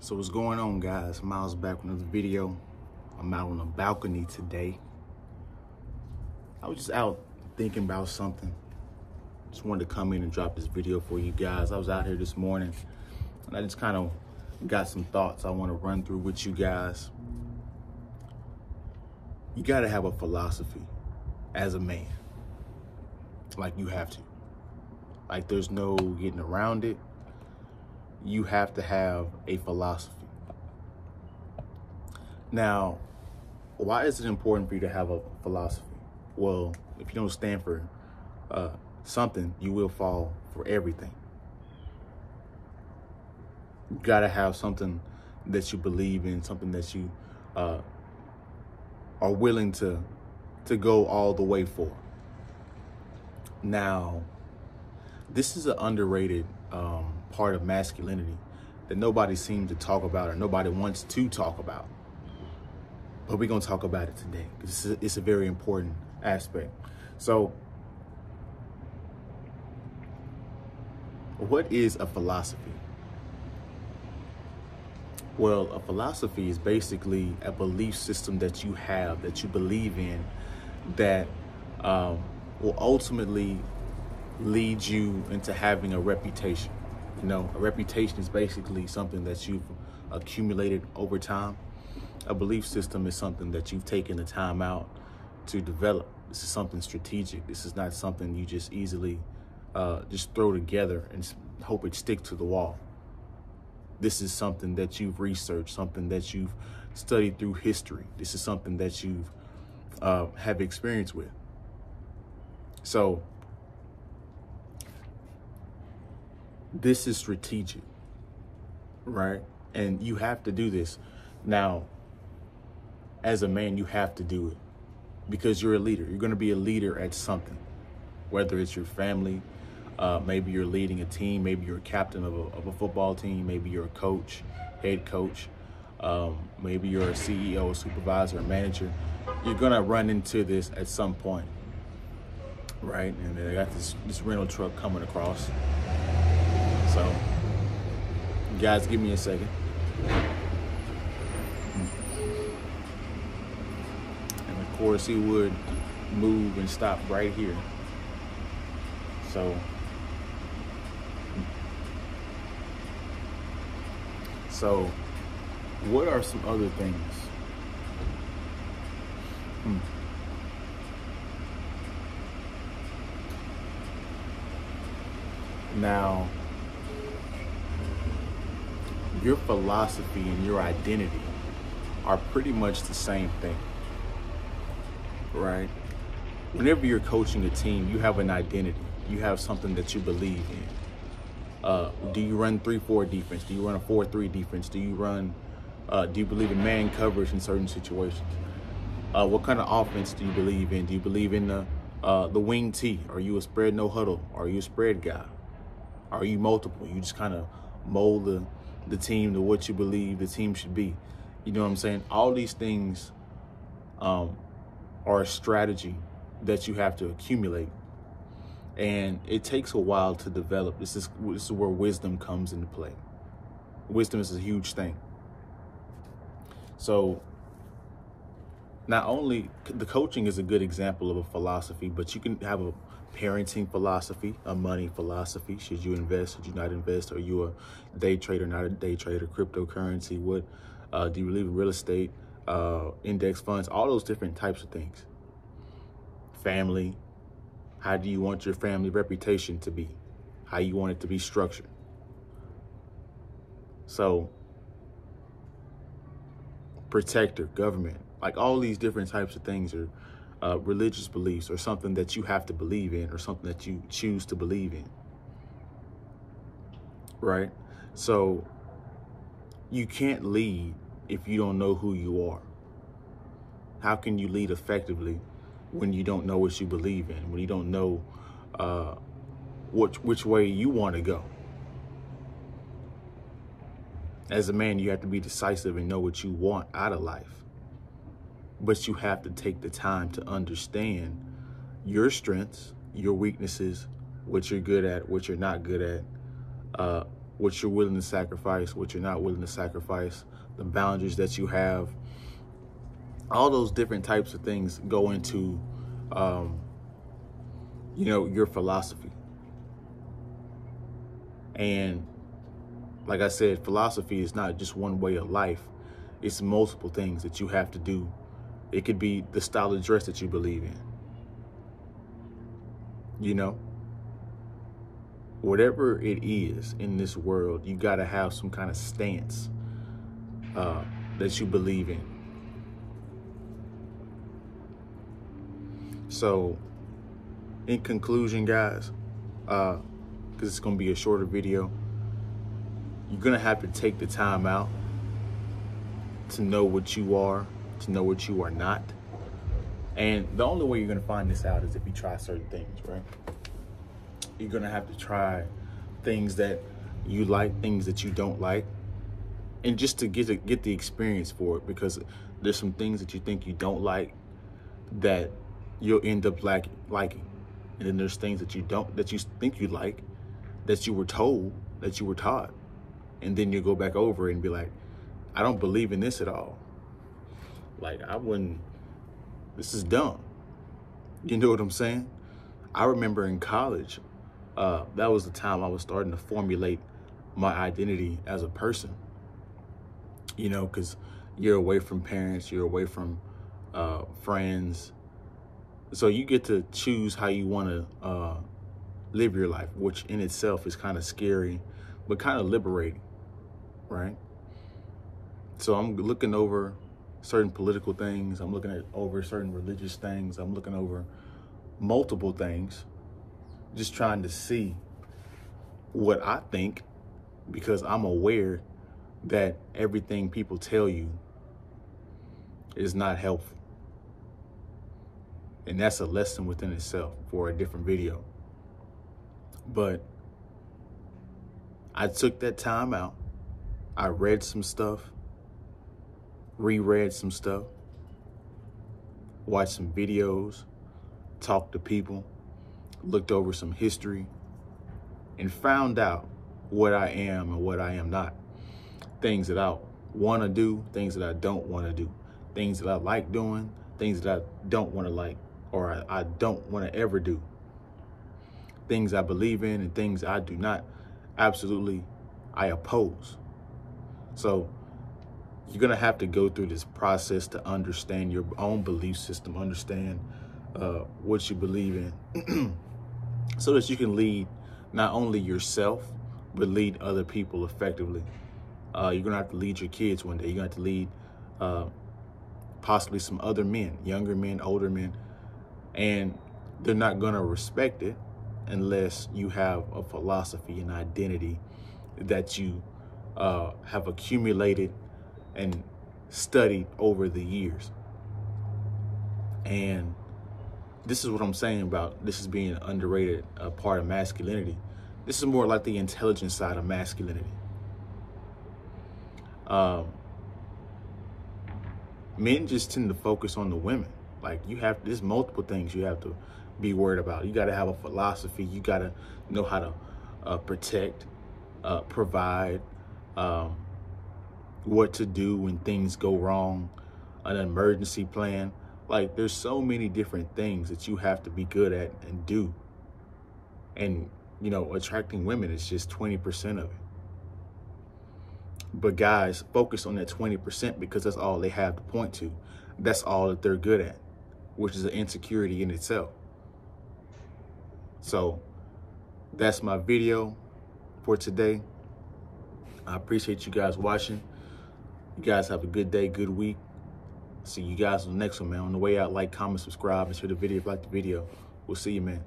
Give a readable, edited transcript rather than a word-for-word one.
So what's going on, guys? Miles back with another video. I'm out on the balcony today. I was just out thinking about something. Just wanted to come in and drop this video for you guys. I was out here this morning and I just kind of got some thoughts I want to run through with you guys. You got to have a philosophy as a man. Like, you have to. Like, there's no getting around it. You have to have a philosophy. Now, why is it important for you to have a philosophy? Well, if you don't stand for something, you will fall for everything. You gotta have something that you believe in, something that you are willing to go all the way for. Now, this is an underrated part of masculinity that nobody seems to talk about or nobody wants to talk about. But we're going to talk about it today because it's a very important aspect. So, what is a philosophy? Well, a philosophy is basically a belief system that you have, that you believe in, that will ultimately lead you into having a reputation. You know, a reputation is basically something that you've accumulated over time. A belief system is something that you've taken the time out to develop. This is something strategic. This is not something you just easily just throw together and hope it sticks to the wall. This is something that you've researched, something that you've studied through history. This is something that you've have experience with. So, this is strategic, right? And you have to do this. Now, as a man, you have to do it because you're a leader. You're going to be a leader at something, whether it's your family, maybe you're leading a team, maybe you're a captain of a football team, maybe you're a coach, head coach, maybe you're a CEO, a supervisor, a manager. You're going to run into this at some point, right? And then I got this rental truck coming across. So, you guys, give me a second. And of course, he would move and stop right here. So, what are some other things? Now, your philosophy and your identity are pretty much the same thing, right? Whenever you're coaching a team, you have an identity. You have something that you believe in. Do you run 3-4 defense? Do you run a 4-3 defense? Do you believe in man coverage in certain situations? What kind of offense do you believe in? Do you believe in the wing T? Are you a spread no huddle? Are you a spread guy? Are you multiple? You just kind of mold the team to what you believe the team should be. You know what I'm saying? All these things are a strategy that you have to accumulate. And it takes a while to develop. This is where wisdom comes into play. Wisdom is a huge thing. So not only the coaching is a good example of a philosophy, but you can have a parenting philosophy, a money philosophy. Should you invest? Should you not invest? Are you a day trader, not a day trader? Cryptocurrency? What do you believe in? Real estate, index funds, all those different types of things. Family. How do you want your family reputation to be? How you want it to be structured? So, protector, government, like all these different types of things are religious beliefs or something that you have to believe in or something that you choose to believe in, right? So, you can't lead if you don't know who you are. How can you lead effectively when you don't know what you believe in, when you don't know which way you want to go? As a man, you have to be decisive and know what you want out of life. But you have to take the time to understand your strengths, your weaknesses, what you're good at, what you're not good at, what you're willing to sacrifice, what you're not willing to sacrifice, the boundaries that you have. All those different types of things go into, you know, your philosophy. And like I said, philosophy is not just one way of life. It's multiple things that you have to do. It could be the style of dress that you believe in. You know, whatever it is in this world, you got to have some kind of stance that you believe in. So, in conclusion, guys, because it's going to be a shorter video, you're going to have to take the time out to know what you are, to know what you are not. And the only way you're going to find this out is if you try certain things, right? You're going to have to try things that you like, things that you don't like, and just to get the experience for it, because there's some things that you think you don't like that you'll end up liking. And then there's things that you think you like, that you were told, that you were taught. And then you go back over it and be like, I don't believe in this at all. Like, this is dumb. You know what I'm saying? I remember in college, that was the time I was starting to formulate my identity as a person. You know, because you're away from parents, you're away from friends. So you get to choose how you want to live your life, which in itself is kind of scary, but kind of liberating, right? So I'm looking over certain political things. I'm looking over certain religious things. I'm looking over multiple things, just trying to see what I think, because I'm aware that everything people tell you is not helpful. And that's a lesson within itself for a different video. But I took that time out. I read some stuff, reread some stuff, watched some videos, talked to people, looked over some history, and found out what I am and what I am not. Things that I want to do, things that I don't want to do, things that I like doing, things that I don't want to like, or I don't want to ever do. Things I believe in and things I do not. Absolutely, I oppose. So you're going to have to go through this process to understand your own belief system, understand what you believe in, so that you can lead not only yourself, but lead other people effectively. You're going to have to lead your kids one day. You're going to have to lead possibly some other men, younger men, older men, and they're not going to respect it unless you have a philosophy and identity that you have accumulated and studied over the years. And this is what I'm saying about this is being an underrated part of masculinity. This is more like the intelligent side of masculinity. Men just tend to focus on the women. Like, there's multiple things you have to be worried about. You got to have a philosophy. You got to know how to protect, provide, what to do when things go wrong, an emergency plan. Like, there's so many different things that you have to be good at and do. And, you know, attracting women is just 20% of it. But guys focus on that 20% because that's all they have to point to. That's all that they're good at, which is an insecurity in itself. So that's my video for today. I appreciate you guys watching. You guys have a good day, good week. See you guys on the next one, man. On the way out, like, comment, subscribe, and share the video if you like the video. We'll see you, man.